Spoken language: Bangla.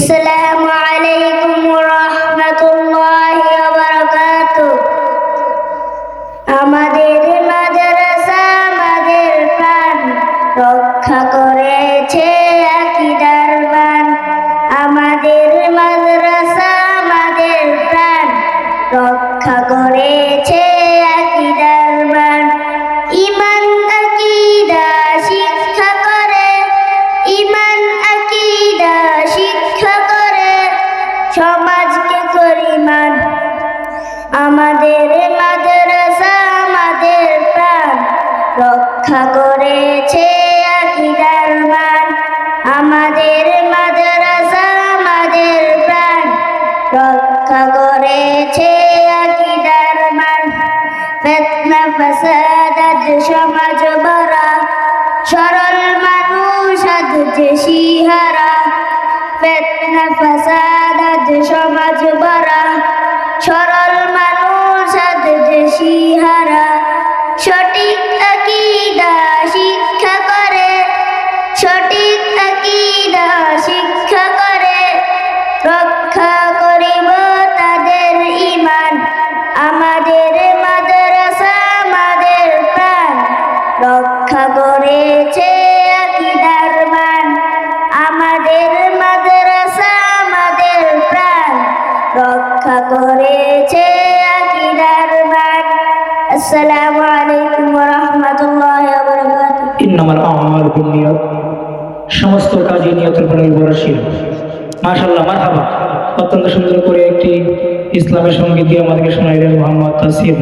আসসালামু আলাইকুম ওয়া রাহমাতুল্লাহি ওয়া বারাকাতুহু। আমাদের মাদ্রাসা আমাদের প্রাণ রক্ষা করেছে আকীদার বান। আমাদের মাদ্রাসা আমাদের প্রাণ রক্ষা করেছে আকীদার বান। ঈমান আকীদা শিক্ষা করে, ঈমান আকীদা শিক্ষা করে সমাজকে করিমান। আমাদের মাদ্রাসা আমাদের প্রাণ রক্ষা করেছে আকীদার মান। আমাদের মাদ্রাসা আমাদের প্রাণ রক্ষা করেছে আকীদার মান। ফিতনা ফাসাদ সমাজ ভরা, সরল মানুষ আজ যে শিহারা। ফিতনা ফাসাদ সমাজ ভরা, সরল মানুষ আজ যে শিহারা। সঠিক আকীদা শিক্ষা করে, সঠিক আকীদা শিক্ষা করে রক্ষা করিব তাদের ঈমান। আমাদের মাদ্রাসা আমাদের প্রাণ রক্ষা করেছে আকীদার মান। আমাদের মাদ্রাসা আমাদের প্রাণ রক্ষা করেছে আকীদার মান। আসসালামু আলাইকুম ওয়া রাহমাতুল্লাহি ওয়া বারাকাতুহু। ইন্নামাল আমালু বিন্নিয়াত, সমস্ত কাজই নিয়তের উপর নির্ভরশীল। মাশাআল্লাহ, মারহাবা। অত্যন্ত সুন্দর করে একটি ইসলামের সঙ্গীত দিয়ে আমাদেরকে শোনাইলেন মোহাম্মদ তাসির।